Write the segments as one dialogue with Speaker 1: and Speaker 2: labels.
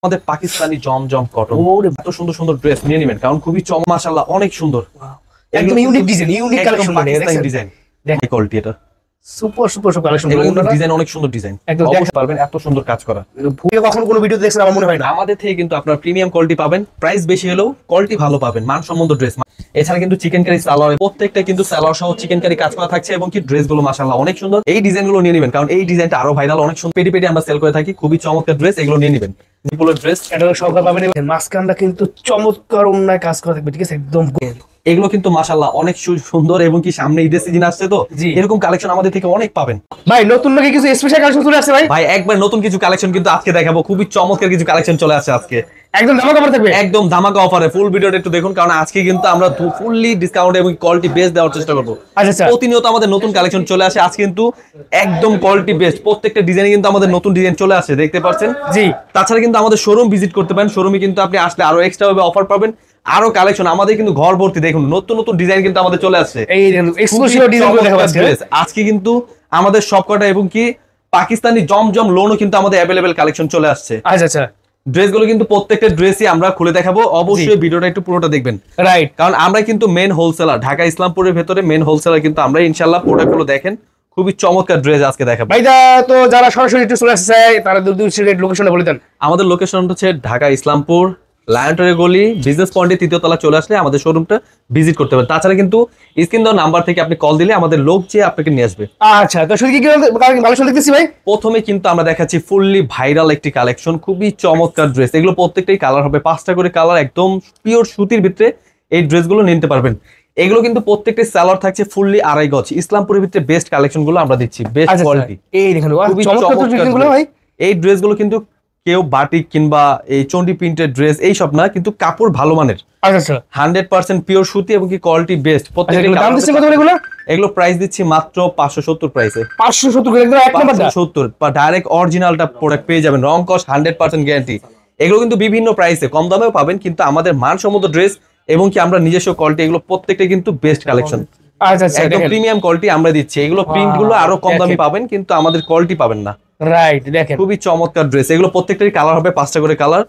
Speaker 1: আমাদের পাকিস্তানি জমজম কটন এত সুন্দর সুন্দর ড্রেস নিয়ে নেবেন, কারণ খুবই মাশাআল্লাহ অনেক সুন্দর,
Speaker 2: একদম unique design, unique collection,
Speaker 1: Pakistani design. দেখেন কোয়ালিটি, এটা
Speaker 2: সুপার সুপার সব কালেকশন,
Speaker 1: ডিজাইন অনেক সুন্দর ডিজাইন,
Speaker 2: একদম দেখতে
Speaker 1: পারবেন এত সুন্দর কাজ করা।
Speaker 2: ভুলে কখনো কোনো ভিডিও দেখছেন আমার মনে হয় না।
Speaker 1: আমাদের থেকে কিন্তু আপনার প্রিমিয়াম কোয়ালিটি পাবেন, প্রাইস বেশি হলেও কোয়ালিটি ভালো পাবেন, মানসম্মত ড্রেস। এছাড়া কিন্তু চিকেন কারি সালোয়ার, প্রত্যেকটা কিন্তু সালোয়ার সহ চিকেন কারি কাজ করা থাকছে, এবং কি ড্রেস গুলো মাশাআল্লাহ অনেক সুন্দর। এই ডিজাইন গুলো নিয়ে নেবেন, কারণ এই ডিজাইনটা আরো ভাইরাল, অনেক সুন্দর। পেটি পেটি আমরা সেল করে থাকি, খুবই চমৎকার ড্রেস, এগুলো নিয়ে নেবেন। নিপুলের ড্রেস
Speaker 2: এটা সকাল পাবেন, মাঝখানটা কিন্তু চমৎকার অন্যায় কাজ করা থাকবে, ঠিক আছে, একদম।
Speaker 1: এগুলো কিন্তু মাশাআল্লাহ অনেক সুন্দর, এবং কি সামনে ঈদের সিজন আসছে, তো এরকম কালেকশন আমাদের থেকে অনেক পাবেন।
Speaker 2: ভাই নতুন নাকি কিছু স্পেশাল কালেকশন চলে আসছে ভাই
Speaker 1: একবার নতুন কিছু কালেকশন কিন্তু আজকে দেখাবো, খুবই চমৎকার কিছু কালেকশন চলে আসছে আজকে,
Speaker 2: একদম ধামাকা অফার থাকবে,
Speaker 1: একদম ধামাকা অফারে। ফুল ভিডিওটা একটু দেখুন, কারণ আজকে কিন্তু আমরা ফুললি ডিসকাউন্ট এবং কোয়ালিটি বেস্ট দেওয়ার চেষ্টা করবো। প্রতিনিয়ত আমাদের নতুন কালেকশন চলে আসে, আজকে কিন্তু একদম কোয়ালিটি বেস্ট, প্রত্যেকটা ডিজাইনে কিন্তু আমাদের নতুন ডিজাইন চলে আসে, দেখতে পাচ্ছেন।
Speaker 2: জি,
Speaker 1: তাছাড়া কিন্তু আমাদের শোরুম ভিজিট করতে পারেন, শোরুমে কিন্তু আপনি আসলে আরো এক্সট্রা ভাবে অফার পাবেন, আরো কালেকশন। আমাদের কিন্তু ঘর ভর্তি, দেখুন নতুন নতুন ডিজাইন কিন্তু আমাদের চলে আসছে।
Speaker 2: এই এক্সক্লুসিভ ডিজাইনগুলো দেখাবো
Speaker 1: আজকে কিন্তু আমাদের সবকটা, এবং কি পাকিস্তানি জমজম লোনও কিন্তু আমাদের अवेलेबल কালেকশন চলে আসছে।
Speaker 2: আচ্ছা আচ্ছা,
Speaker 1: ড্রেসগুলো কিন্তু প্রত্যেকটা ড্রেসই আমরা খুলে দেখাবো, অবশ্যই ভিডিওটা একটু পুরোটা দেখবেন,
Speaker 2: রাইট।
Speaker 1: কারণ আমরা কিন্তু মেন হোলসেলার, ঢাকা ইসলামপুরের ভেতরে মেন হোলসেলার কিন্তু আমরা। ইনশাআল্লাহ প্রোডাক্টগুলো দেখেন, খুবই চমৎকার ড্রেস আজকে দেখাবো।
Speaker 2: ভাইদা তো যারা সরাসরি একটু চলে আসছে তারা দূর দূর সিলেট লোকেশনটা বলে দেন।
Speaker 1: আমাদের লোকেশনটা হচ্ছে ঢাকা ইসলামপুর লায়নটরের গলি, বিজনেস পয়েন্টের 3য় তলা চলে আসলে আমাদের শোরুমটা ভিজিট করতে পারেন। তাছাড়া কিন্তু স্ক্রিন দেওয়া নাম্বার থেকে আপনি কল দিলে আমাদের লোক যে আপনাকে নিয়ে আসবে।
Speaker 2: আচ্ছা, তো শুধু কি কালেকশন দেখতেছি ভাই?
Speaker 1: প্রথমে কিন্তু আমরা দেখাচ্ছি ফুললি ভাইরাল একটি কালেকশন, খুবই চমৎকার ড্রেস। এগুলো প্রত্যেকটাই কালার হবে, 5টা করে কালার, একদম পিওর সুতির ভিতরে এই ড্রেসগুলো নিতে পারবেন। এগুলো কিন্তু প্রত্যেকটা সালোয়ার থাকছে ফুললি 2.5 গজ। ইসলামপুরের ভিতরে বেস্ট কালেকশন গুলো আমরা দিচ্ছি, বেস্ট কোয়ালিটি।
Speaker 2: এই দেখেন চমৎকার ভাই।
Speaker 1: এই ড্রেসগুলো কিন্তু কেউ বাটিক কিংবা এই চন্ডি প্রিন্টেড ড্রেস এইসব না, কিন্তু কাপড় ভালো মানের, 100% পিওর সুতি এবং কি কোয়ালিটি বেস্ট। এগুলো প্রাইস দিচ্ছি মাত্র 570 প্রাইসে, 570 ডাইরেক্ট অরিজিনালটা প্রোডাক্ট পেয়ে যাবেন, রং কস্ট 100% গ্যারান্টি। এগুলো কিন্তু বিভিন্ন প্রাইসে কম দামেও পাবেন, কিন্তু আমাদের মানসম্মত ড্রেস এবং কি আমরা নিজস্ব কোয়ালিটি, এগুলো প্রত্যেকটা কিন্তু বেস্ট কালেকশন, একদম প্রিমিয়াম কোয়ালিটি আমরা দিচ্ছি। এগুলো প্রিন্ট গুলো আরো কম দামি পাবেন, কিন্তু আমাদের কোয়ালিটি পাবেন না।
Speaker 2: রাইট, দেখেন
Speaker 1: খুবই চমৎকার ড্রেস। এগুলো প্রত্যেকটাই কালার হবে, 5টা করে কালার।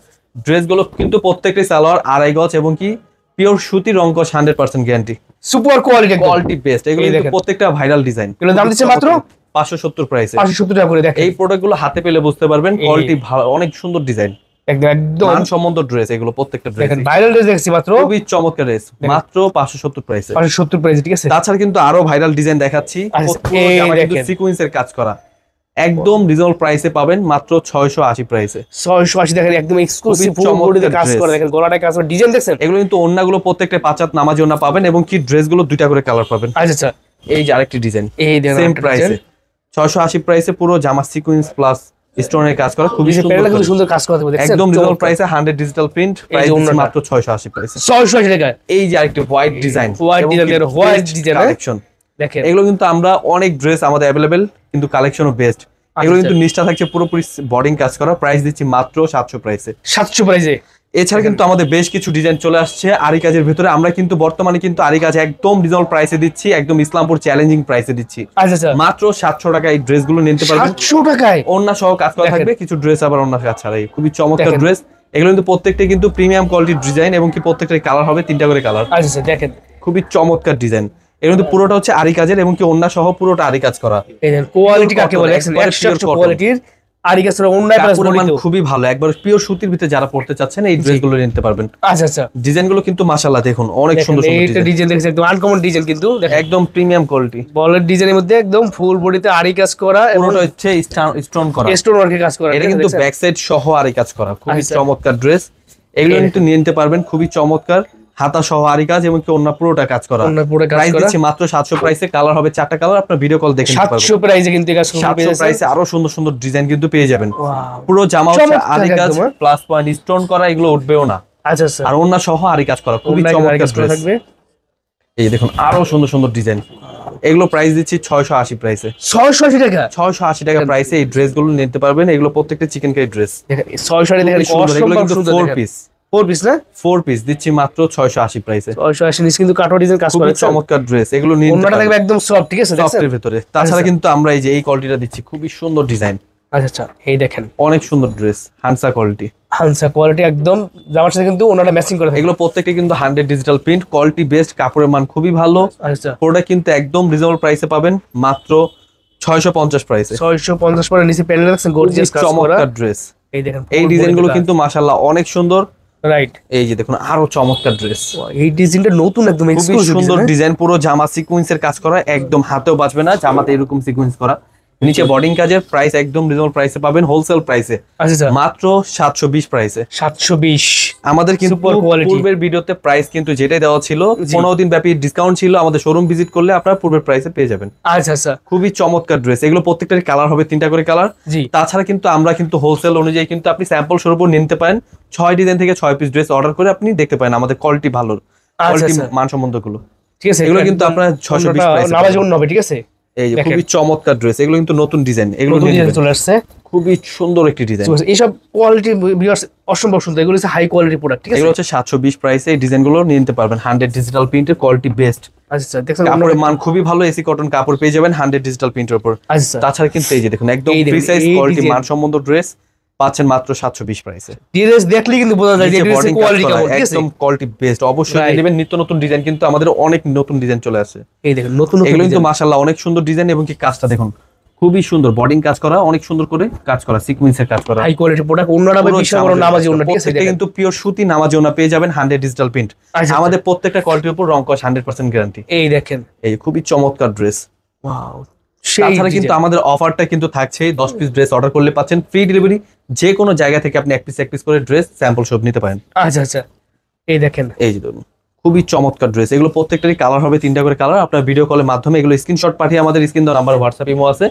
Speaker 1: ড্রেসগুলো কিন্তু প্রত্যেকটাই সালোয়ার 2.5 গজ এবং কি পিওর সুতি, রং কস 100% গ্যারান্টি,
Speaker 2: সুপার
Speaker 1: কোয়ালিটি বেস্ট। এগুলো কিন্তু প্রত্যেকটা ভাইরাল ডিজাইন।
Speaker 2: এগুলো দাম দিচ্ছে মাত্র
Speaker 1: 570 প্রাইসে,
Speaker 2: 570 টাকা করে। দেখেন
Speaker 1: এই প্রোডাক্টগুলো হাতে পেলে বুঝতে পারবেন কোয়ালিটি ভালো, অনেক সুন্দর ডিজাইন,
Speaker 2: একদম
Speaker 1: মানসম্মত ড্রেস। এগুলো প্রত্যেকটা ড্রেস,
Speaker 2: দেখেন ভাইরাল ড্রেস দেখছি মাত্র,
Speaker 1: খুবই চমৎকার ড্রেস, মাত্র 570 প্রাইসে,
Speaker 2: 570 প্রাইসে, ঠিক আছে।
Speaker 1: তাছাড়া কিন্তু আরো ভাইরাল ডিজাইন দেখাচ্ছি, সিকোয়েন্সের কাজ করা, একদম রিজনেবল প্রাইসে পাবেন, মাত্র 680 প্রাইসে,
Speaker 2: 680। দেখেন একদম এক্সক্লুসিভ ফুল বডিতে কাজ করা, দেখেন গলাটা কাজ করা, ডিজাইন দেখছেন।
Speaker 1: এগুলো কিন্তু ওন্নাগুলো প্রত্যেকটা 5 হাত নামাজি ওন্না পাবেন, এবং কি ড্রেসগুলো 2টা করে কালার পাবেন।
Speaker 2: আচ্ছা আচ্ছা,
Speaker 1: এই যে আরেকটি ডিজাইন,
Speaker 2: এই দেখেন
Speaker 1: সেম প্রাইসে 680 প্রাইসে, পুরো জামা সিকোয়েন্স প্লাস স্টোনের কাজ করা, খুবই
Speaker 2: সুন্দর কাজ করা থাকবে, দেখছেন
Speaker 1: একদম রিজনেবল প্রাইসে, 100 ডিজিটাল প্রিন্ট, প্রাইস মাত্র 680 প্রাইসে,
Speaker 2: 680 টাকা।
Speaker 1: এই যে আরেকটি white design,
Speaker 2: white design
Speaker 1: collection দেখেন। এগুলো কিন্তু আমরা অনেক ড্রেস আমাদের अवेलेबल, কিন্তু কালেকশনও বেস্ট। এগুলো কিন্তু নিচটা থাকছে পুরোপুরি বর্ডিং কাজ করা, প্রাইস দিচ্ছি মাত্র 700 প্রাইসে,
Speaker 2: 700 প্রাইসে।
Speaker 1: এছাড়া কিন্তু আমাদের বেশ কিছু ডিজাইন চলে আসছে আরি কাজের ভিতরে। আমরা কিন্তু বর্তমানে কিন্তু আরি কাজ একদম রিজনেবল প্রাইসে দিচ্ছি, একদম ইসলামপুর চ্যালেঞ্জিং প্রাইসে দিচ্ছি।
Speaker 2: আচ্ছা,
Speaker 1: মাত্র 700 টাকায় এই ড্রেসগুলো নিতে পারবেন,
Speaker 2: 700 টাকায়
Speaker 1: ওন্না সহ কাজ করা থাকবে, কিছু ড্রেস আবার ওন্না কাজ ছাড়াই, খুবই চমৎকার ড্রেস। এগুলো কিন্তু প্রত্যেকটা কিন্তু প্রিমিয়াম কোয়ালিটির ডিজাইন, এবং কি প্রত্যেকটা কালার হবে 3টা করে কালার।
Speaker 2: আচ্ছা, দেখেন
Speaker 1: খুবই চমৎকার ডিজাইন। এর মধ্যে পুরোটা হচ্ছে আরি কাজের, এবং কি ওন্না সহ পুরোটা আরি কাজ করা।
Speaker 2: এই দেখেন কোয়ালিটি কাকে বলে, এক্সট্রা কোয়ালিটির আরি কাজ করা, ওন্না প্লাস বডি
Speaker 1: খুবই ভালো। একবার পিওর সুতির ভিতরে যারা পড়তে চাচ্ছেন এই ড্রেসগুলো নিতে পারবেন।
Speaker 2: আচ্ছা আচ্ছা,
Speaker 1: ডিজাইনগুলো কিন্তু মাশাআল্লাহ দেখুন অনেক সুন্দর সুন্দর
Speaker 2: এইটা ডিজাইন দেখছেন, একদম আনকমন ডিজাইন, কিন্তু
Speaker 1: একদম প্রিমিয়াম কোয়ালিটি।
Speaker 2: বলের ডিজাইনের মধ্যে একদম ফুল বডিতে আরি কাজ করা,
Speaker 1: পুরোটা হচ্ছে স্টোন করা,
Speaker 2: স্টোন ওয়ার্কের কাজ করা।
Speaker 1: এটা কিন্তু ব্যাক সাইড সহ আরি কাজ করা, খুবই চমৎকার ড্রেস। এগুলো কিন্তু নিয়ে নিতে পারবেন, খুবই চমৎকার, হাতা সহ আরি কাজ এবং কি ওন্না পুরোটা কাজ করা। প্রাইস দিচ্ছি মাত্র 700 প্রাইসে, কালার হবে 4টা কালার, আপনার ভিডিও কল দেখে নিতে পারবেন।
Speaker 2: 700 প্রাইসে কিন্তু কাজ
Speaker 1: 700 প্রাইসে আরো সুন্দর সুন্দর ডিজাইন কিন্তু পেয়ে যাবেন। পুরো জামা হচ্ছে আরি কাজ প্লাস পয়েন্ট স্টোন করা, এগুলো উঠবেও না।
Speaker 2: আচ্ছা আচ্ছা,
Speaker 1: আর ওন্না সহ আরি কাজ করা, খুবই চমৎকার ড্রেস থাকবে। এই দেখুন আরো সুন্দর সুন্দর ডিজাইন, এগুলো প্রাইস দিচ্ছি 680 প্রাইসে,
Speaker 2: 680 টাকা,
Speaker 1: 680 টাকা প্রাইসে এই ড্রেসগুলো নিতে পারবেন। এগুলো প্রত্যেকটা চিকেন কারি ড্রেস,
Speaker 2: 680 দেখেন,
Speaker 1: এগুলো কিন্তু 4 পিস,
Speaker 2: 4 পিস না,
Speaker 1: 4 পিস দিচ্ছি মাত্র 680 প্রাইসে,
Speaker 2: 680 নিচে কিন্তু কাটো ডিজাইন কাজ করা,
Speaker 1: চমৎকার ড্রেস। এগুলো নিতে
Speaker 2: ওন্নাটা দেখবে একদম সফট, ঠিক আছে,
Speaker 1: সফটের ভিতরে। তাছাড়া কিন্তু আমরা এই যে এই কোয়ালিটিটা দিচ্ছি, খুবই সুন্দর ডিজাইন,
Speaker 2: আচ্ছা আচ্ছা, এই দেখেন
Speaker 1: অনেক সুন্দর ড্রেস, হানসা কোয়ালিটি।
Speaker 2: হানসা কোয়ালিটি একদম, জামার সাথে কিন্তু ওনারা ম্যাচিং করে থাকে।
Speaker 1: এগুলো প্রত্যেকটা কিন্তু 100 ডিজিটাল প্রিন্ট, কোয়ালিটি বেস্ট, কাপড়ের মান খুবই ভালো।
Speaker 2: আচ্ছা,
Speaker 1: প্রোডাক্ট কিন্তু একদম রিজনেবল প্রাইসে পাবেন, মাত্র 650 প্রাইসে।
Speaker 2: 650 পরে নিচে প্যানেল দেখছেন, গর্জিয়াস কাজ করা
Speaker 1: চমৎকার ড্রেস।
Speaker 2: এই দেখেন,
Speaker 1: এই ডিজাইনগুলো কিন্তু মাশাআল্লাহ অনেক সুন্দর।
Speaker 2: রাইট,
Speaker 1: এই যে দেখুন আরো চমৎকার ড্রেস,
Speaker 2: এই ডিজাইনটা নতুন একদম
Speaker 1: খুবই
Speaker 2: এক্সক্লুসিভ
Speaker 1: সুন্দর ডিজাইন, পুরো জামা সিকোয়েন্সের কাজ করা, একদম হাতেও বাজবে না, জামাতে এরকম সিকোয়েন্স করা, নিচে বডিং কাজের। প্রাইস একদম রিজনেবল প্রাইসে পাবেন, হোলসেল প্রাইসে
Speaker 2: আচ্ছা
Speaker 1: মাত্র 720 প্রাইসে।
Speaker 2: 720।
Speaker 1: আমাদের কিন্তু পূর্বের ভিডিওতে প্রাইস কিন্তু যেটাই দেওয়া ছিল, 15 দিন ব্যাপী ডিসকাউন্ট ছিল, আমাদের শোরুম ভিজিট করলে আপনারা পূর্বের প্রাইসে পেয়ে যাবেন।
Speaker 2: আচ্ছা আচ্ছা,
Speaker 1: খুবই চমৎকার ড্রেস, এগুলো প্রত্যেকটার কালার হবে 3টা করে কালার।
Speaker 2: জি,
Speaker 1: তাছাড়া কিন্তু আমরা কিন্তু হোলসেল অনুযায়ী কিন্তু আপনি স্যাম্পল স্বরূপ নিতে পারেন, 6 ডিজাইন থেকে 6 পিস ড্রেস অর্ডার করে আপনি দেখতে পারেন আমাদের কোয়ালিটি ভালো, কোয়ালিটি মানসম্মত গুলো,
Speaker 2: ঠিক আছে।
Speaker 1: এগুলো কিন্তু আপনার 620 প্রাইসে
Speaker 2: নামাজ জন্য হবে, ঠিক আছে।
Speaker 1: এই যে খুবই চমৎকার ড্রেস, এগুলো কিন্তু নতুন ডিজাইন, এগুলো
Speaker 2: চলে আসছে,
Speaker 1: খুবই সুন্দর একটি ডিজাইন।
Speaker 2: এইসব কোয়ালিটি ভিউয়ার্স অসম্ভব সুন্দর, এগুলো হচ্ছে হাই কোয়ালিটি প্রোডাক্ট, ঠিক আছে।
Speaker 1: এগুলো হচ্ছে 720 প্রাইসে, এই ডিজাইনগুলো নিতে পারবেন, 100 ডিজিটাল প্রিন্টের, কোয়ালিটি বেস্ট।
Speaker 2: আচ্ছা, দেখছেন
Speaker 1: কাপড়ের মান খুবই ভালো, এসি কটন কাপড় পেয়ে যাবেন 100 ডিজিটাল প্রিন্টের উপর।
Speaker 2: আচ্ছা,
Speaker 1: তাছাড়া কিন্তু এই যে দেখুন একদম ফ্রি সাইজ, কোয়ালিটি মানসম্মত ড্রেস পাচ্ছেন মাত্র 720 প্রাইসে।
Speaker 2: ড্রেস দেখলে কিন্তু বোঝা যায় যে ড্রেসের কোয়ালিটি কেমন, ঠিক আছে।
Speaker 1: একদম কোয়ালিটি বেস্ট, অবশ্যই নেবেন। নিত্য নতুন ডিজাইন কিন্তু আমাদের অনেক নতুন ডিজাইন চলে আসে,
Speaker 2: এই দেখুন নতুন
Speaker 1: এগুলো কিন্তু মাশাআল্লাহ অনেক সুন্দর ডিজাইন, এবং কি কাজটা দেখুন খুবই সুন্দর, বডিং কাজ করা, অনেক সুন্দর করে কাজ করা, সিকোয়েন্সের কাজ করা,
Speaker 2: হাই কোয়ালিটি প্রোডাক্ট। অন্যরা বিশাল বড় নামাজি ওন্না, ঠিক আছে।
Speaker 1: এটা কিন্তু পিওর সুতি নামাজি ওন্না পেয়ে যাবেন 100 ডিজিটাল প্রিন্ট। আমাদের প্রত্যেকটা কোয়ালিটির উপর রং কস 100% গ্যারান্টি।
Speaker 2: এই দেখেন,
Speaker 1: এই খুবই চমৎকার ড্রেস।
Speaker 2: ওয়াও,
Speaker 1: তাছাড়া কিন্তু আমাদের অফারটা কিন্তু থাকছে, 10 পিস ড্রেস অর্ডার করলে পাচ্ছেন ফ্রি ডেলিভারি, যে কোনো জায়গা থেকে আপনি এক পিস করে ড্রেস স্যাম্পল সব নিতে পারেন।
Speaker 2: আচ্ছা আচ্ছা, এই দেখেন,
Speaker 1: এই যে ধরুন খুবই চমৎকার ড্রেস, এগুলো প্রত্যেকটারই কালার হবে 3টা করে কালার। আপনার ভিডিও কলের মাধ্যমে এগুলো স্ক্রিনশট পাঠিয়ে, আমাদের স্ক্রিন দেওয়া নাম্বার হোয়াটসঅ্যাপ ইমো আছে,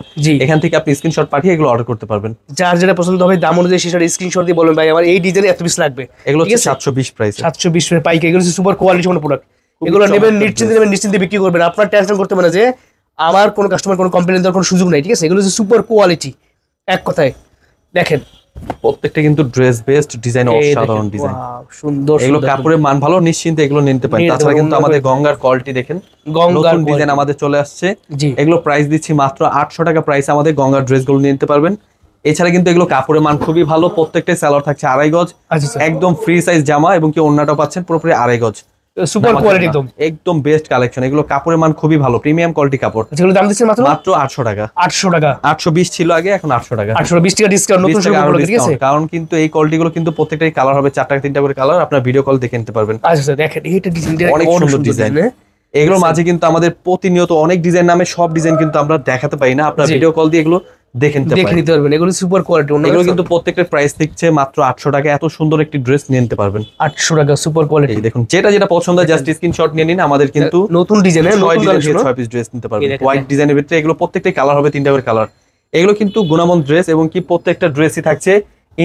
Speaker 1: এখান থেকে আপনি স্ক্রিনশট পাঠিয়ে এগুলো অর্ডার করতে পারবেন।
Speaker 2: যার যেটা পছন্দ হবে দাম অনুযায়ী সেটার স্ক্রিনশট দিয়ে বলবেন ভাই আমার এই ডিজাইনে এত পিস লাগবে।
Speaker 1: এগুলো হচ্ছে 720 প্রাইস,
Speaker 2: 720 এর পাইকারি, এগুলো হচ্ছে সুপার কোয়ালিটি সম্পন্ন প্রোডাক্ট। এগুলো নেবেন নিশ্চিন্তে বিক্রি করবেন, আপনার টেনশন করতে হবে না যে আমার কোনো কাস্টমার কোনো কমপ্লেইন দেওয়ার কোনো সুযোগ নাই, ঠিক আছে। এগুলো হচ্ছে সুপার কোয়ালিটি, এক কথায় দেখেন
Speaker 1: প্রত্যেকটা কিন্তু ড্রেস বেস্ট, ডিজাইন অসাধারণ ডিজাইন,
Speaker 2: সুন্দর,
Speaker 1: এগুলো কাপড়ের মান ভালো, নিশ্চিন্তে এগুলো নিতে পারেন। তাছাড়া কিন্তু আমাদের গঙ্গার কোয়ালিটি দেখেন, নতুন ডিজাইন আমাদের চলে আসছে, এগুলো প্রাইস দিচ্ছি মাত্র 800 টাকা প্রাইস, আমাদের গঙ্গার ড্রেসগুলো নিতে পারবেন। এছাড়া কিন্তু এগুলো কাপড়ের মান খুবই ভালো, প্রত্যেকটাই সালোয়ার থাকছে 2.5 গজ, একদম ফ্রি সাইজ জামা, এবং কি ওন্নাটাও পাচ্ছেন পুরোপুরি 2.5 গজ,
Speaker 2: সুপার কোয়ালিটি
Speaker 1: একদম বেস্ট কালেকশন। এগুলো কাপড়ের মান খুবই ভালো, প্রিমিয়াম কোয়ালিটি কাপড়।
Speaker 2: যেগুলো দাম দিচ্ছেন
Speaker 1: মাত্র 800 টাকা।
Speaker 2: 800 টাকা,
Speaker 1: 820 ছিল আগে, এখন 800 টাকা,
Speaker 2: 820 টাকা ডিসকাউন্ট, নতুন শুরু হলো, ঠিক আছে।
Speaker 1: কারণ কিন্তু এই কোয়ালিটিগুলো কিন্তু প্রত্যেকটাই কালার হবে 4টা 3টা করে কালার, আপনারা ভিডিও কল দেখে নিতে পারবেন।
Speaker 2: আচ্ছা দেখেন, এইটা ডিজাইনটা
Speaker 1: অনেক সুন্দর ডিজাইন। এগুলোর মাঝে কিন্তু আমাদের প্রতিনিয়ত অনেক ডিজাইন নামে, সব ডিজাইন কিন্তু আমরা দেখাতে পারি না, আপনারা ভিডিও কল দিয়ে এগুলো দেখে নিতে পারবেন।
Speaker 2: এগুলো সুপার কোয়ালিটি,
Speaker 1: এগুলো কিন্তু প্রত্যেকটার প্রাইস দিচ্ছে মাত্র 800 টাকা, এত সুন্দর একটি ড্রেস নিয়ে নিতে পারবেন
Speaker 2: 800 টাকা, সুপার কোয়ালিটি।
Speaker 1: দেখুন যেটা পছন্দ হয় জাস্ট স্ক্রিনশট নিয়ে নিন, আমাদের কিন্তু
Speaker 2: নতুন ডিজাইনের
Speaker 1: 6 পিস ড্রেস নিতে পারবেন হোয়াইট ডিজাইনের ভিতরে। এগুলো প্রত্যেকটাই কালার হবে 3টা করে কালার, এগুলো কিন্তু গুণামন ড্রেস, এবং কি প্রত্যেকটা ড্রেসই থাকছে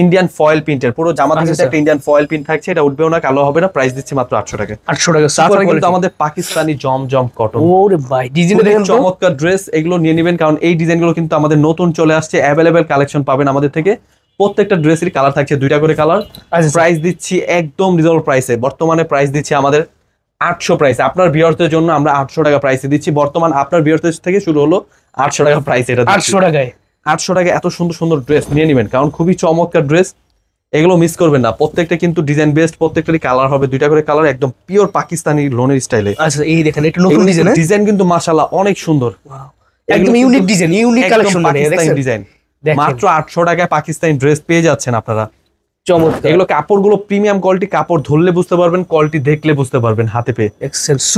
Speaker 1: ইন্ডিয়ান ফয়েল প্রিন্টের, পুরো জামাতে একটা ইন্ডিয়ান ফয়েল প্রিন্ট থাকছে, এটা উঠবেও না, কালো হবে না, প্রাইস দিচ্ছি মাত্র 800 টাকা।
Speaker 2: 800 টাকা,
Speaker 1: তারপরে কিন্তু আমাদের পাকিস্তানি জমজম কটন,
Speaker 2: ওরে ভাই ডিজাইন দেখেন,
Speaker 1: চমৎকার ড্রেস, এগুলো নিয়ে নেবেন, কারণ এই ডিজাইনগুলো কিন্তু আমাদের নতুন চলে আসছে, অ্যাভেলেবেল কালেকশন পাবেন আমাদের থেকে। প্রত্যেকটা ড্রেসের কালার থাকছে 2টা করে কালার, প্রাইস দিচ্ছি একদম রিজনেবল প্রাইসে, বর্তমানে প্রাইস দিচ্ছি আমাদের 800 প্রাইসে। আপনার ভিউয়ারদের জন্য আমরা 800 টাকা প্রাইসে দিচ্ছি, বর্তমান আপনার ভিউয়ারদের থেকে শুরু হলো 800 টাকা প্রাইস, এটা
Speaker 2: 800 টাকায়
Speaker 1: 800 টাকা এত সুন্দর সুন্দর ড্রেস নিয়ে নেবেন, কারণ খুবই চমৎকার ড্রেস, এগুলো মিস করবেন না। প্রত্যেকটা কিন্তু ডিজাইন বেস্ট, প্রত্যেকটারই কালার হবে 2টা করে কালার, একদম পিওর পাকিস্তানি লোনের স্টাইলে।
Speaker 2: আচ্ছা এই দেখেন, এটা নতুন
Speaker 1: ডিজাইন কিন্তু মাশাআল্লাহ অনেক সুন্দর,
Speaker 2: একদম unique design, unique collection,
Speaker 1: Pakistani design. মাত্র 800 টাকায় পাকিস্তানি ড্রেস পেয়ে যাচ্ছেন আপনারা,
Speaker 2: চমৎকার।
Speaker 1: এগুলো কাপড়গুলো প্রিমিয়াম কোয়ালিটি, কাপড় ধরলে বুঝতে পারবেন, কোয়ালিটি দেখলে বুঝতে পারবেন, হাতে পেয়ে।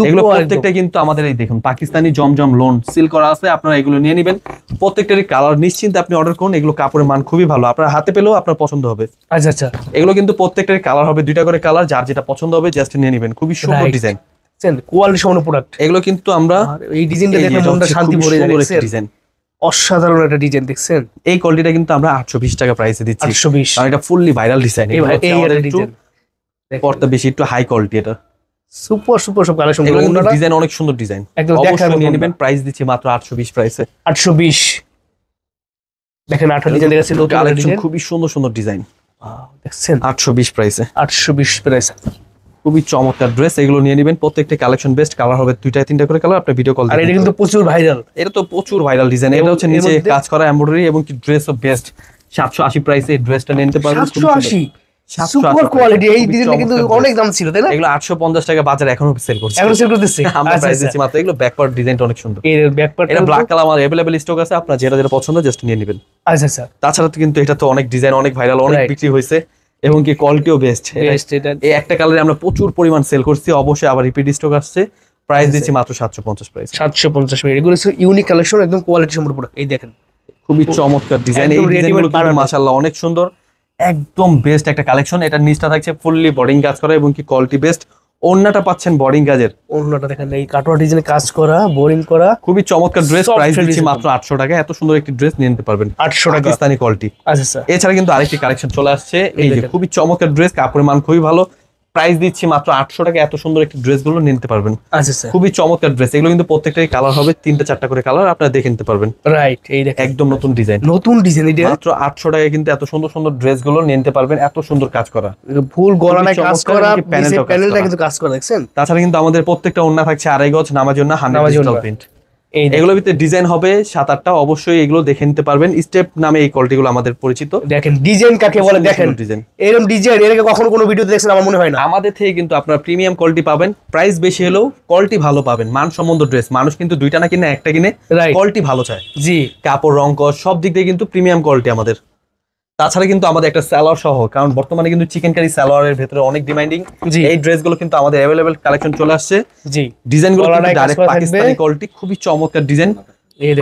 Speaker 1: এগুলো প্রত্যেকটা কিন্তু আমাদের এই দেখুন পাকিস্তানি জমজম লোন সিল করা আছে, আপনারা এগুলো নিয়ে নেবেন, প্রত্যেকটারই কালার নিশ্চিন্তে আপনি অর্ডার করুন, এগুলো কাপড়ের মান খুবই ভালো, আপনার হাতে পেলেও আপনার পছন্দ হবে।
Speaker 2: আচ্ছা আচ্ছা,
Speaker 1: এগুলো কিন্তু প্রত্যেকটারই কালার হবে 2টা করে কালার, যার যেটা পছন্দ হবে জাস্ট নিয়ে নেবেন, খুবই সুন্দর ডিজাইন,
Speaker 2: কোয়ালিটি সম্পন্ন প্রোডাক্ট।
Speaker 1: এগুলো কিন্তু আমরা
Speaker 2: এই ডিজাইনটা দেখে মনটা শান্তি ভরে যায়,
Speaker 1: ডিজাইন
Speaker 2: অসাধারণ একটা ডিজাইন দেখছেন।
Speaker 1: এই কোয়ালিটিটা কিন্তু আমরা 820 টাকা প্রাইসে দিচ্ছি,
Speaker 2: 820,
Speaker 1: কারণ এটা ফুললি ভাইরাল ডিজাইন, পড়তে বেশি একটু হাই কোয়ালিটি, এটা
Speaker 2: সুপার সুপার সব কালেকশন,
Speaker 1: ডিজাইন অনেক সুন্দর ডিজাইন, অবশ্যই নিয়ে নেবেন, প্রাইস দিচ্ছি মাত্র 820 প্রাইসে।
Speaker 2: 820 দেখেন, 8 ডিজাইন দেখাচ্ছি,
Speaker 1: কালেকশন খুবই সুন্দর সুন্দর ডিজাইন,
Speaker 2: দেখছেন
Speaker 1: 820 প্রাইসে।
Speaker 2: 820 প্রাইস,
Speaker 1: খুবই চমৎকার ড্রেস, এগুলো নিয়ে নেবেন। প্রত্যেকটা কালেকশন বেস্ট, কালার হবে 2টা 3টা করে কালার, আপনি ভিডিও কল।
Speaker 2: আর এটা কিন্তু প্রচুর ভাইরাল,
Speaker 1: এটা তো প্রচুর ভাইরাল ডিজাইন। এটা হচ্ছে নিচে কাজ করা এমব্রয়ডারি এবং কি ড্রেসও বেস্ট। 780 প্রাইসে এই ড্রেসটা নিতে পারবেন।
Speaker 2: 780 সুপার কোয়ালিটি। এই ডিজাইনটা কিন্তু অনেক দাম ছিল তাই না?
Speaker 1: এগুলো 850 টাকা বাজারে এখনো সেল করছে,
Speaker 2: এখন সেল করতেছে।
Speaker 1: আমরা প্রাইস দিচ্ছি মাত্র। এগুলো ব্যাকপার্ট ডিজাইনটা অনেক সুন্দর।
Speaker 2: এই ব্যাকপার্ট
Speaker 1: এটা ব্ল্যাক কালার আমার अवेलेबल স্টক আছে, আপনার যেটা যেটা পছন্দ জাস্ট নিয়ে নেবেন।
Speaker 2: আচ্ছা আচ্ছা।
Speaker 1: তাছাড়া তো কিন্তু এটা তো অনেক ডিজাইন, অনেক ভাইরাল, অনেক বিক্রি হয়েছে এবং কি কোয়ালিটিও বেস্ট।
Speaker 2: এটা
Speaker 1: এই একটা কালারে আমরা প্রচুর পরিমাণ সেল করছি, অবশ্যই আবার রিপিট স্টক আসছে। প্রাইস দিচ্ছি মাত্র 750 প্রাইস।
Speaker 2: 750 টাকা। এগুলো ইউনিক কালেকশন, একদম কোয়ালিটি সম্পূর্ণ প্রোডাক্ট। এই দেখেন
Speaker 1: খুবই চমৎকার ডিজাইন। এই ডিজাইনগুলো কিন্তু মাশাআল্লাহ অনেক সুন্দর, একদম বেস্ট একটা কালেকশন। এটা নিচটা থাকছে ফুললি বর্ডিং কাজ করা এবং কি কোয়ালিটি বেস্ট। ওন্নাটা পাচ্ছেন বর্ডিং কাজের,
Speaker 2: ওন্নাটা দেখেন এই কাটওয়ার ডিজাইনে কাজ করা, বোরিং করা,
Speaker 1: খুবই চমৎকার ড্রেস। প্রাইস দিচ্ছি মাত্র 800 টাকা। এত সুন্দর একটি ড্রেস নিয়ে নিতে পারবেন
Speaker 2: 800 টাকা,
Speaker 1: পাকিস্তানি কোয়ালিটি।
Speaker 2: আচ্ছা আচ্ছা।
Speaker 1: এছাড়া কিন্তু আরেকটি কালেকশন চলে আসছে, এই যে খুবই চমৎকার ড্রেস, কাপড়ের মান খুবই ভালো। প্রাইস দিচ্ছি মাত্র 800 টাকা। এত সুন্দর একটি ড্রেস গুলো নিতে পারবেন।
Speaker 2: আচ্ছা আচ্ছা।
Speaker 1: খুবই চমৎকার ড্রেস। এগুলো কিন্তু প্রত্যেকটাই কালার হবে 3টা 4টা করে কালার, আপনারা দেখে নিতে পারবেন।
Speaker 2: রাইট, এই দেখেন
Speaker 1: একদম নতুন ডিজাইন,
Speaker 2: নতুন ডিজাইন। এটা
Speaker 1: মাত্র 800 টাকায় কিন্তু এত সুন্দর সুন্দর ড্রেস গুলো নিতে পারবেন। এত সুন্দর কাজ করা,
Speaker 2: ফুল গলায় কাজ করা, প্যানেলটা কিন্তু কাজ করা দেখছেন।
Speaker 1: তাছাড়া কিন্তু আমাদের প্রত্যেকটা ওন্না থাকছে 2.5 গজ, নামার জন্য 100 ডিজিটাল প্রিন্ট। এগুলোর ভিতরে ডিজাইন হবে 7-8টা, অবশ্যই এগুলো দেখে নিতে পারবেন। স্টেপ নামে এই কোয়ালিটি গুলো আমাদের পরিচিত।
Speaker 2: দেখেন ডিজাইন কাকে বলে, দেখেন এরকম ডিজাইন এর আগে কখনো কোনো ভিডিওতে দেখছেন আমার মনে হয় না।
Speaker 1: আমাদের থেকে কিন্তু আপনারা প্রিমিয়াম কোয়ালিটি পাবেন, প্রাইস বেশি হলেও কোয়ালিটি ভালো পাবেন। মানসম্মত ড্রেস, মানুষ কিন্তু দুইটা না কিনে একটা কিনে, কোয়ালিটি ভালো চায়।
Speaker 2: জি,
Speaker 1: কাপড়, রং, কস সব দিক দিয়ে কিন্তু প্রিমিয়াম কোয়ালিটি আমাদের। তাছাড়া কিন্তু আমাদের একটা সালোয়ার সহ, কারণ বর্তমানে কিন্তু চিকেন কারি সালোয়ারের ভেতরে অনেক ডিমান্ডিং। এই ড্রেসগুলো কিন্তু আমাদের अवेलेबल কালেকশন চলে আসছে।
Speaker 2: জি,
Speaker 1: ডিজাইনগুলো কিন্তু ডাইরেক্ট পাকিস্তানি কোয়ালিটি, খুবই চমৎকার ডিজাইন।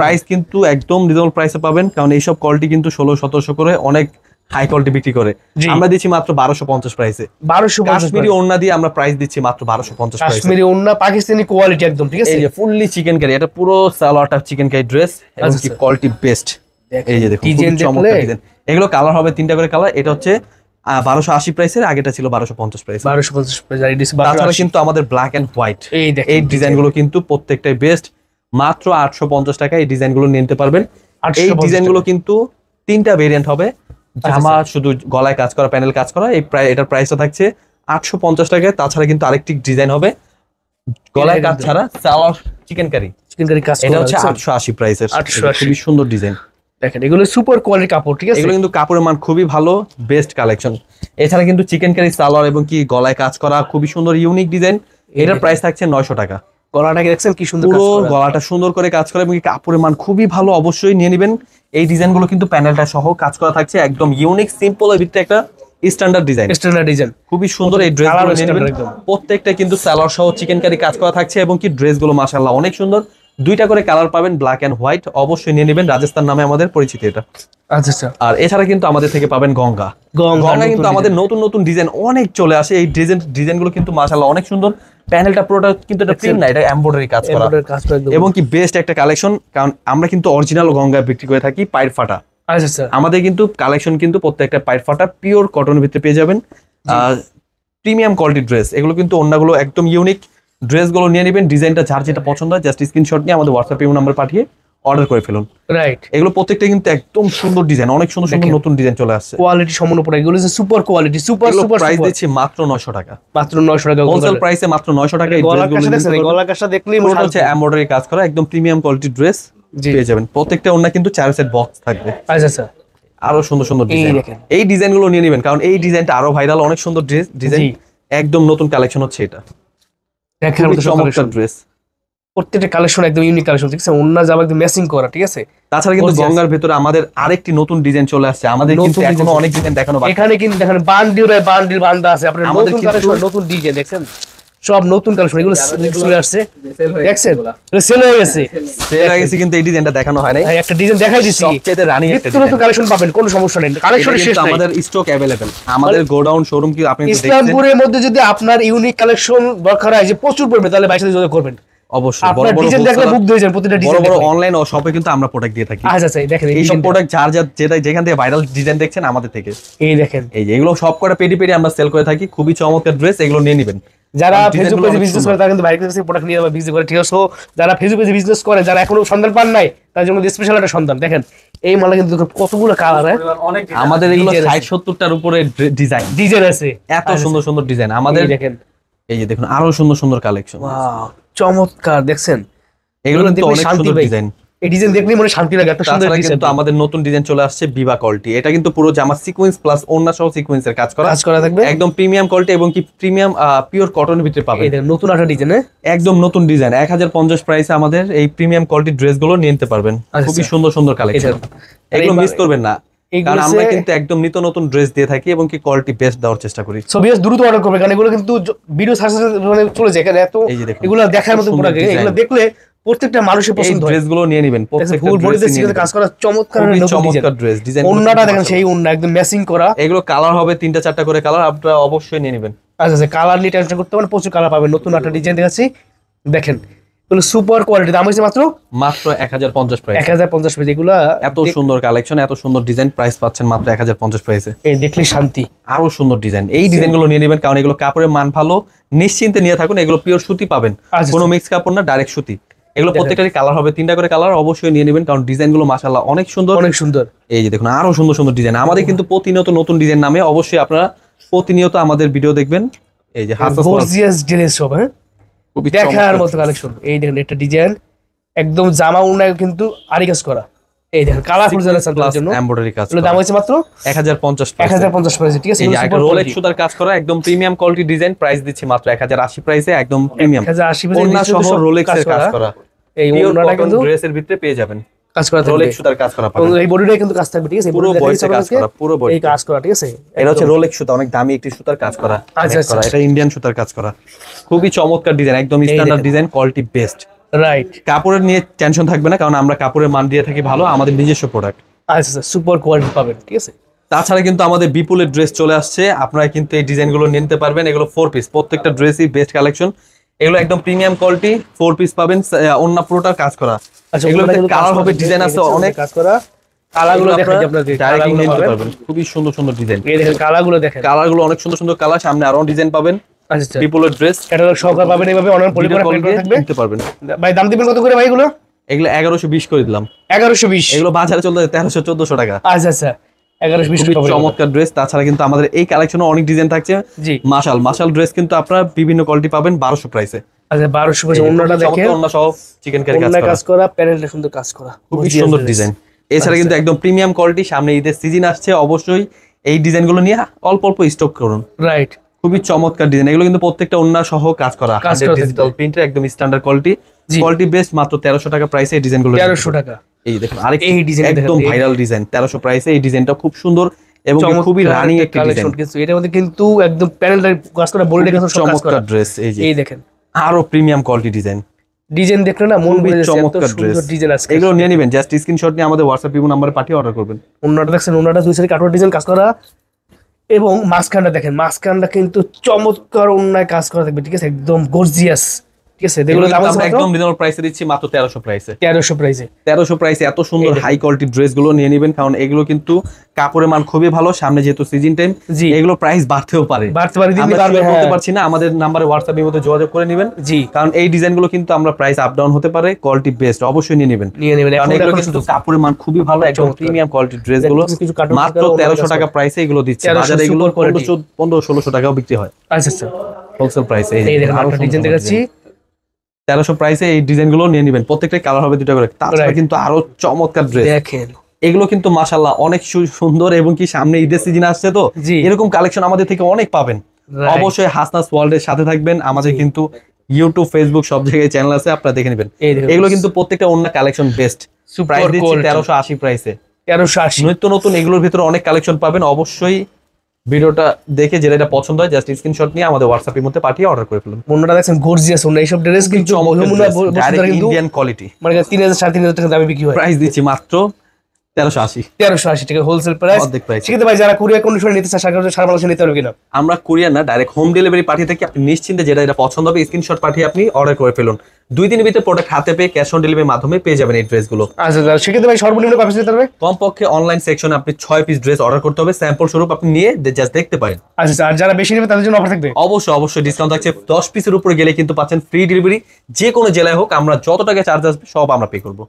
Speaker 1: প্রাইস কিন্তু একদম রিজনেবল প্রাইসে পাবেন, কারণ এইসব কোয়ালিটি কিন্তু 1600-1700 করে অনেক হাই কোয়ালিটি বিক্রি করে। আমরা দিচ্ছি মাত্র 1250 প্রাইসে।
Speaker 2: 1250
Speaker 1: কাশ্মীরি ওড়না দিয়ে আমরা প্রাইস দিচ্ছি মাত্র 1250 প্রাইসে।
Speaker 2: কাশ্মীরি ওড়না পাকিস্তানি কোয়ালিটি একদম ঠিক আছে।
Speaker 1: এই যে ফুললি চিকেন কারি, এটা পুরো সালোয়ারটা চিকেন কারি ড্রেস এবং কি কোয়ালিটি বেস্ট। এই যে দেখুন খুব চমৎকার ডিজাইন। এগুলো কালার হবে 3টা করে কালার। এটা হচ্ছে 1280 প্রাইসের, আগেটা ছিল 1250 প্রাইস।
Speaker 2: 1250 প্রাইস।
Speaker 1: তাছাড়া কিন্তু আমাদের ব্ল্যাক এন্ড হোয়াইট এই ডিজাইনগুলো কিন্তু প্রত্যেকটাই বেস্ট। মাত্র 850 টাকা এই ডিজাইনগুলো নিতে পারবেন। এই ডিজাইনগুলো কিন্তু 3টা ভেরিয়েন্ট হবে। জামা শুধু গলায় কাজ করা, প্যানেল কাজ করা, এই এটার প্রাইসটা থাকছে 850 টাকায়। তাছাড়া কিন্তু আরেকটি ডিজাইন হবে গলায় কাজ ছাড়া, সালোয়ার চিকেন কারি কাজ করা, এটা হচ্ছে 880 প্রাইসের। খুবই সুন্দর ডিজাইন।
Speaker 2: দেখেন এগুলো সুপার কোয়ালিটি কাপড় ঠিক আছে।
Speaker 1: এগুলো কিন্তু কাপড়ের মান খুবই ভালো, বেস্ট কালেকশন। এছাড়া কিন্তু চিকেন কারি সালোয়ার এবং কি গলায় কাজ করা খুবই সুন্দর ইউনিক ডিজাইন। এটার প্রাইস থাকছে 900 টাকা।
Speaker 2: গলাটাকে দেখছেন কি সুন্দর,
Speaker 1: পুরো গলাটা সুন্দর করে কাজ করা এবং কাপড়ের মান খুবই ভালো, অবশ্যই নিয়ে নেবেন। এই ডিজাইনগুলো কিন্তু প্যানেলটা সহ কাজ করা থাকছে, একদম ইউনিক সিম্পল এর ভিতরে একটা স্ট্যান্ডার্ড ডিজাইন। খুবই সুন্দর এই ড্রেসগুলো নিয়ে নেবেন। প্রত্যেকটা কিন্তু সালোয়ার সহ চিকেন কারি কাজ করা থাকছে এবং কি ড্রেসগুলো মাশাআল্লাহ অনেক সুন্দর। 2টা করে কালার পাবেন, ব্ল্যাক এন্ড হোয়াইট, অবশ্যই নিয়ে নেবেন। রাজস্থান নামে আমাদের পরিচিত এটা।
Speaker 2: আচ্ছা আচ্ছা।
Speaker 1: আর এছাড়া কিন্তু আমাদের থেকে পাবেন গঙ্গা। গঙ্গা কিন্তু আমাদের নতুন নতুন ডিজাইন অনেক চলে আসে। এই ডিজাইনগুলো কিন্তু মাশাআল্লাহ অনেক সুন্দর। প্যানেলটা পুরোটা কিন্তু এটা প্রিন্ট না, এটা এমব্রয়ডারি কাজ করা এবং কি বেস্ট একটা কালেকশন, কারণ আমরা কিন্তু অরিজিনাল গঙ্গা বিক্রি করে থাকি পায়ের ফাটা।
Speaker 2: আচ্ছা আচ্ছা।
Speaker 1: আমাদের কিন্তু কালেকশন কিন্তু প্রত্যেকটা পায়ের ফাটা পিওর কটনের ভিতরে পেয়ে যাবেন। প্রিমিয়াম কোয়ালিটি ড্রেস, এগুলো কিন্তু অন্যগুলো একদম ইউনিক। ড্রেসগুলো নিয়ে নেবেন, ডিজাইনটা যার যেটা পছন্দ হয় জাস্ট স্ক্রিনশট নিয়ে আমাদের হোয়াটসঅ্যাপ নাম্বার পাঠিয়ে অর্ডার করে ফেলুন।
Speaker 2: রাইট,
Speaker 1: এগুলো প্রত্যেকটা কিন্তু একদম সুন্দর ডিজাইন, অনেক সুন্দর সুন্দর নতুন ডিজাইন চলে আসছে।
Speaker 2: কোয়ালিটি সম্পূর্ণ পুরো এগুলো যে সুপার কোয়ালিটি, সুপার
Speaker 1: প্রাইস দিচ্ছি মাত্র 900 টাকা।
Speaker 2: মাত্র 900 টাকা
Speaker 1: হোলসেল প্রাইসে মাত্র 900 টাকা। এই ড্রেসগুলো
Speaker 2: গলা কাজটা দেখলেই
Speaker 1: মনে হচ্ছে এমব্রয়ডারি কাজ করা, একদম প্রিমিয়াম কোয়ালিটি ড্রেস পেয়ে যাবেন। প্রত্যেকটা ওন্না কিন্তু 4 সেট বক্স থাকবে।
Speaker 2: আচ্ছা আচ্ছা।
Speaker 1: আরো সুন্দর সুন্দর ডিজাইন, এই ডিজাইনগুলো নিয়ে নেবেন, কারণ এই ডিজাইনটা আরো ভাইরাল, অনেক সুন্দর ডিজাইন, একদম নতুন কালেকশন হচ্ছে এটা। দেখেন চমৎকার ড্রেস,
Speaker 2: প্রত্যেকটা কালেকশন একদম ইউনিক কালেকশন ঠিক আছে। ওন্না জামা একদম ম্যাচিং করা ঠিক আছে।
Speaker 1: তাছাড়া কিন্তু গঙ্গার ভিতরে আমাদের আরেকটি নতুন ডিজাইন চলে আসছে। আমাদের কিন্তু এখনো অনেক ডিজাইন দেখানো বাকি।
Speaker 2: এখানে কিন্তু দেখেন বান্ডিল বান্দা আছে আপনাদের নতুন কালেকশন, নতুন ডিজাইন দেখছেন, সব নতুন কালেকশন। এগুলো চলে আসছে, দেখছেন সেল হয়ে গেছে,
Speaker 1: সেল হয়ে গেছে, কিন্তু এই ডিজাইনটা দেখানো হয় নাই।
Speaker 2: একটা ডিজাইন দেখাই দিছি,
Speaker 1: সবচেয়ে রানিং একটা
Speaker 2: ডিজাইন। নতুন কালেকশন পাবেন, কোনো সমস্যা নেই, কালেকশন শেষ নাই।
Speaker 1: আমাদের স্টক अवेलेबल, আমাদের গোডাউন শোরুম কি আপনি দেখছেন।
Speaker 2: ইসলামপুরের মধ্যে যদি আপনার ইউনিক কালেকশন দরকার হয় যে প্রচুর পড়বে, তাহলে বাইরে যোগাযোগ করবেন।
Speaker 1: অবশ্যই
Speaker 2: বড় বড় ডিজাইন দেখলে বুক দিয়ে যান, প্রতিটা ডিজাইন
Speaker 1: বড় বড় অনলাইন ও শপে কিন্তু আমরা প্রোডাক্ট দিয়ে থাকি।
Speaker 2: আচ্ছা আচ্ছা, দেখেন
Speaker 1: এই সব প্রোডাক্ট যেটা যেখান থেকে ভাইরাল ডিজাইন দেখছেন আমাদের থেকে।
Speaker 2: এই দেখেন,
Speaker 1: এই যে এগুলো সব করে পেডি আমরা সেল করে থাকি। খুবই চমৎকার ড্রেস, এগুলো নিয়ে নেবেন।
Speaker 2: যারা ফেসবুক পেজে বিজনেস করে তারা কিন্তু বাইরে থেকে প্রোডাক্ট নিয়ে বিজনেস করে ঠিক আছে। যারা ফেসবুক পেজে বিজনেস করে, যারা এখনো সন্ধান পান নাই, তার জন্য স্পেশাল একটা সন্ধান। দেখেন এই মালে কিন্তু কতগুলো কালার,
Speaker 1: আমাদের এগুলো 60-70টার উপরে ডিজাইন
Speaker 2: আছে,
Speaker 1: এত সুন্দর সুন্দর ডিজাইন আমাদের।
Speaker 2: দেখেন
Speaker 1: এই যে দেখুন আরো সুন্দর সুন্দর কালেকশন,
Speaker 2: ওয়াও চমৎকার দেখছেন,
Speaker 1: এগুলো কিন্তু
Speaker 2: দেখলে
Speaker 1: অনেক
Speaker 2: শান্তি
Speaker 1: সুন্দর
Speaker 2: পাই।
Speaker 1: ডিজাইন।
Speaker 2: এই ডিজাইন দেখলেই মনে শান্তি লাগে, এত সুন্দর
Speaker 1: তাছাড়া
Speaker 2: ডিজাইন
Speaker 1: কিন্তু আমাদের নতুন ডিজাইন চলে আসছে বিবা কোয়ালিটি, এটা কিন্তু পুরো জামা সিকোয়েন্স প্লাস ওন্না সহ সিকোয়েন্সের কাজ করা,
Speaker 2: কাজ করা থাকবে
Speaker 1: একদম প্রিমিয়াম কোয়ালিটি এবং কি প্রিমিয়াম পিওর কটনের ভিতরে পাবেন।
Speaker 2: এটা নতুন একটা ডিজাইন,
Speaker 1: একদম নতুন ডিজাইন 1050 প্রাইসে আমাদের এই প্রিমিয়াম কোয়ালিটির ড্রেসগুলো নিয়ে নিতে পারবেন। খুবই সুন্দর সুন্দর কালেকশন, এগুলো মিস করবেন না, কারণ আমরা কিন্তু একদম নিত্য নতুন ড্রেস দিয়ে থাকি এবং কি কোয়ালিটি বেস্ট দেওয়ার চেষ্টা করি।
Speaker 2: সো ভিউয়ার্স দ্রুত অর্ডার করবেন, কারণ এগুলো কিন্তু ভিডিও সার্চ মানে চলে যায়, কারণ এত এগুলো দেখার মতো প্রোডাক্ট, এগুলো দেখলে প্রত্যেকটা মানুষের পছন্দ হয়।
Speaker 1: ড্রেসগুলো নিয়ে নেবেন, প্রত্যেকটা
Speaker 2: ফুল বডিতে সিকোয়েন্সে কাজ করা চমৎকার
Speaker 1: ড্রেস ডিজাইন।
Speaker 2: ওন্নাটা দেখেন সেই ওন্না একদম ম্যাচিং করা,
Speaker 1: এগুলো কালার হবে 3টা 4টা করে কালার, আপনারা অবশ্যই নিয়ে নেবেন।
Speaker 2: আচ্ছা আচ্ছা, কালার নিয়ে টেনশন করতে পারেন, প্রচুর কালার পাবেন। নতুন একটা ডিজাইন দেখাচ্ছি, দেখেন এগুলো সুপার কোয়ালিটি, দাম হচ্ছে মাত্র
Speaker 1: 1050 প্রাইস,
Speaker 2: 1050 প্রাইস। এগুলা
Speaker 1: এত সুন্দর কালেকশন, এত সুন্দর ডিজাইন, প্রাইস পাচ্ছেন মাত্র 1050 প্রাইসে।
Speaker 2: এই দেখলে শান্তি,
Speaker 1: আরো সুন্দর ডিজাইন, এই ডিজাইনগুলো নিয়ে নেবেন, কারণ এগুলো কাপড়ের মান ভালো, নিশ্চিন্তে নিয়ে থাকুন। এগুলো পিওর সুতি পাবেন, কোনো মিক্স কাপড় না, ডাইরেক্ট সুতি। এগুলো প্রত্যেকটারই কালার হবে 3টা করে কালার, অবশ্যই নিয়ে নেবেন, কারণ ডিজাইনগুলো মাশাআল্লাহ অনেক সুন্দর,
Speaker 2: অনেক সুন্দর।
Speaker 1: এই যে দেখুন আরো সুন্দর সুন্দর ডিজাইন। আমাদের কিন্তু প্রতিনিয়ত নতুন ডিজাইন নামে, অবশ্যই আপনারা প্রতিনিয়ত আমাদের ভিডিও দেখবেন। এই যে
Speaker 2: গর্জিয়াস ড্রেস সব, হ্যাঁ দেখার মতো কালেকশন। এই দেখেন একটা ডিজাইন একদম জামা উন্নয় কিন্তু আরি কাজ করা, এই দেখেন কালারফুল জন্য
Speaker 1: এমব্রয়ডারি কাজ।
Speaker 2: এর দাম হচ্ছে মাত্র
Speaker 1: 1050
Speaker 2: প্রাইস, ঠিক আছে।
Speaker 1: এই যে রোলেক্স সুতার কাজ করা একদম প্রিমিয়াম কোয়ালিটি ডিজাইন, প্রাইস দিচ্ছি মাত্র 1080 প্রাইসে, একদম প্রিমিয়াম
Speaker 2: 1080
Speaker 1: ওন্না সহ রোলেক্স এর কাজ করা।
Speaker 2: এই ওন্নাটা কিন্তু
Speaker 1: ড্রেসের ভিতরে পেয়ে যাবেন,
Speaker 2: কাজ করা থাকবে,
Speaker 1: রোলেক্স সুতার কাজ করা পাবেন।
Speaker 2: এই বডিটাই কিন্তু কাজ থাকবে, ঠিক আছে।
Speaker 1: পুরো বডিতে কাজ করা, পুরো বডি
Speaker 2: এই কাজ করা, ঠিক আছে।
Speaker 1: এটা হচ্ছে রোলেক্স সুতা, অনেক দামি একটি সুতার কাজ করা।
Speaker 2: আচ্ছা,
Speaker 1: এটা ইন্ডিয়ান সুতার কাজ করা, খুবই চমৎকার ডিজাইন, একদম standard design, quality best.
Speaker 2: Right,
Speaker 1: কাপড়ের নিয়ে টেনশন থাকবে না, কারণ আমরা কাপড়ের মান দিয়ে থাকি ভালো, আমাদের নিজস্ব প্রোডাক্ট।
Speaker 2: আচ্ছা, সুপার কোয়ালিটি পাবেন, ঠিক আছে।
Speaker 1: তাছাড়া কিন্তু আমাদের বিপুলের ড্রেস চলে আসছে, আপনারা কিন্তু এই ডিজাইনগুলো নিতে পারবেন। এগুলো 4 পিস, প্রত্যেকটা ড্রেসই বেস্ট কালেকশন। এগুলো একদম প্রিমিয়াম কোয়ালিটি, 4 পিস পাবেন, ওন্না পুরোটা কাজ করা।
Speaker 2: আচ্ছা,
Speaker 1: এগুলোতে কালার হবে, ডিজাইন আছে অনেক,
Speaker 2: কাজ করা। কালারগুলো দেখেন আপনাদের,
Speaker 1: ডাইরেক্ট নিতে পারবেন, খুবই সুন্দর সুন্দর ডিজাইন।
Speaker 2: এই দেখেন কালারগুলো দেখেন,
Speaker 1: কালারগুলো অনেক সুন্দর সুন্দর কালার, সামনে আরো ডিজাইন পাবেন।
Speaker 2: আচ্ছা,
Speaker 1: বিপুলের ড্রেস
Speaker 2: ক্যাটালগ সহকারে পাবেন, এইভাবে অনলাইন পলিগরা প্রিন্ট করা থাকবে,
Speaker 1: নিতে পারবেন।
Speaker 2: ভাই দাম দিবেন কত করে ভাই এগুলো?
Speaker 1: এগুলো 1120 করে দিলাম,
Speaker 2: 1120।
Speaker 1: এগুলো বাজারে চলতে 1300-1400 টাকা।
Speaker 2: আচ্ছা আচ্ছা, 1120 টাকা।
Speaker 1: চমৎকার ড্রেস। তাছাড়া কিন্তু আমাদের এই কালেকশনে অনেক ডিজাইন থাকছে।
Speaker 2: জি,
Speaker 1: মাশাল ড্রেস কিন্তু আপনারা বিভিন্ন কোয়ালিটি পাবেন 1200 প্রাইসে।
Speaker 2: আচ্ছা 1200 প্রাইসে। ওন্নাটা দেখেন,
Speaker 1: ওন্না সহ চিকেন কারি
Speaker 2: কাজ করা, প্যানেলটা সুন্দর কাজ করা,
Speaker 1: খুবই সুন্দর ডিজাইন। এছাড়া কিন্তু একদম প্রিমিয়াম কোয়ালিটি, সামনে ঈদের সিজন আসছে, অবশ্যই এই ডিজাইনগুলো নিয়ে অল্প অল্প স্টক করুন।
Speaker 2: রাইট,
Speaker 1: খুবই চমৎকার ডিজাইন, এগুলো কিন্তু প্রত্যেকটা ওন্না সহ কাজ করা, ডিজিটাল প্রিন্টের একদম স্ট্যান্ডার্ড কোয়ালিটি বেস্ট, মাত্র 1300 টাকা প্রাইসে এই ডিজাইনগুলো।
Speaker 2: 1300 টাকা।
Speaker 1: এই দেখুন আরেক এই ডিজাইন একদম ভাইরাল ডিজাইন, 1300 প্রাইসে। এই ডিজাইনটা খুব সুন্দর এবং খুবই রানিং একটা ডিজাইন,
Speaker 2: কিন্তু এটার মধ্যে কিন্তু একদম প্যানেলটা কাজ করা, বডিটা কাজ করা,
Speaker 1: চমৎকার ড্রেস। এই দেখেন আরো প্রিমিয়াম কোয়ালিটি ডিজাইন
Speaker 2: দেখলে না মন ভরে যাচ্ছে,
Speaker 1: চমৎকার ড্রেস।
Speaker 2: ডিজাইন আছে,
Speaker 1: এগুলো নিয়ে নেবেন, জাস্ট স্ক্রিনশট নিয়ে আমাদের হোয়াটসঅ্যাপ ইমো নম্বরে পাঠিয়ে অর্ডার করবেন।
Speaker 2: ওন্নাটা দেখছেন, ওন্নাটা দুই সাইডে কাটওয়ার্ক ডিজাইন কাজ করা, এবং মাঝখানটা দেখেন, মাঝখানটা কিন্তু চমৎকার ওন্নায় কাজ করা থাকবে, ঠিক আছে, একদম গর্জিয়াস, ঠিক আছে। এগুলো দাম
Speaker 1: একদম রিজনেবল প্রাইসে দিচ্ছি মাত্র 1300 প্রাইসে।
Speaker 2: 1300 প্রাইসে
Speaker 1: এত সুন্দর হাই কোয়ালিটি ড্রেস গুলো নিয়ে নেবেন, কারণ এগুলো কিন্তু কাপড়ের মান খুবই ভালো, সামনে যেহেতু সিজন টাইম, এগুলো প্রাইস বাড়তেও পারে, বলতে পারছি না। আমাদের নাম্বারে হোয়াটসঅ্যাপ এর মধ্যে যোগাযোগ করে নেবেন, জি, কারণ এই ডিজাইন গুলো কিন্তু আমরা প্রাইস আপ ডাউন হতে পারে, কোয়ালিটি বেস্ট, অবশ্যই নিয়ে নেবেন। কারণ এগুলো কিন্তু কাপড়ের মান খুবই ভালো, একদম প্রিমিয়াম কোয়ালিটি ড্রেস গুলো মাত্র 1300 টাকা প্রাইসে এগুলো দিচ্ছে। বাজারে এগুলো 1500-1600 টাকাও বিক্রি হয়।
Speaker 2: আচ্ছা আচ্ছা,
Speaker 1: হোলসেল প্রাইসে।
Speaker 2: এই দেখেন আরেকটা ডিজাইন দেখাচ্ছি,
Speaker 1: 1300 প্রাইসে এই ডিজাইন গুলো নিয়ে নেবেন, প্রত্যেকটা কালার হবে 2টা করে। তাছাড়া কিন্তু আরো চমৎকার ড্রেস
Speaker 2: দেখেন,
Speaker 1: এগুলো কিন্তু মাশাআল্লাহ অনেক সুন্দর, এবং কি সামনে ঈদের সিজন আসছে, তো এরকম কালেকশন আমাদের থেকে অনেক পাবেন। অবশ্যই হাসনাস ওয়ার্ল্ডের সাথে থাকবেন, আমাদের কিন্তু ইউটিউব, ফেসবুক সব জায়গায় চ্যানেল আছে, আপনারা দেখে নেবেন। এগুলো কিন্তু প্রত্যেকটা অন্য কালেকশন বেস্ট, প্রাইস দিচ্ছি 1380 প্রাইসে। 1380 নিত্য নতুন এগুলোর ভিতরে অনেক কালেকশন পাবেন। অবশ্যই ভিডিওটা দেখে যেটা পছন্দ হয় জাস্ট স্ক্রিনশট নিয়ে আমাদের হোয়াটসঅ্যাপ এর মধ্যে পাঠিয়ে অর্ডার করে ফেলুন।
Speaker 2: ওন্নাটা দেখেন গর্জিয়াস ওন্না, এইসব ড্রেস কিন্তু
Speaker 1: ইন্ডিয়ান কোয়ালিটি,
Speaker 2: মানে 3000-3500 টাকা দামে বিক্রি হয়।
Speaker 1: প্রাইস দিচ্ছি মাত্র 1380 টাকা হোলসেল প্রাইস। সেক্ষেত্রে ভাই যারা কুরিয়ার কন্ডিশনে নিতে চায় সারা বাংলাদেশে নিতে পারবে কিনা? আমরা কুরিয়ার না, ডাইরেক্ট হোম ডেলিভারি পাঠিয়ে থাকি। আপনি নিশ্চিন্তে যেটা পছন্দ হবে স্ক্রিনশট পাঠিয়ে আপনি অর্ডার করে ফেলুন। 2 দিনের ভিতরে প্রোডাক্ট হাতে পেয়ে ক্যাশ অন ডেলিভারির মাধ্যমে পেয়ে যাবেন এই ড্রেসগুলো। আচ্ছা, সেক্ষেত্রে ভাই সর্বনিম্ন কত পিস নিতে হবে? কমপক্ষে অনলাইন সেকশনে আপনি 6 পিস ড্রেস অর্ডার করতে হবে, স্যাম্পল স্বরূপ আপনি নিয়ে জাস্ট দেখতে পারেন। আচ্ছা, আর যারা বেশি নেবে তাদের জন্য অফার থাকবে? অবশ্যই ডিসকাউন্ট থাকছে। 10 পিসের উপরে গেলে কিন্তু পাচ্ছেন ফ্রি ডেলিভারি, যে কোনো জেলায় হোক। আমরা যত টাকা চার্জ আসবে সব আমরা পে করব।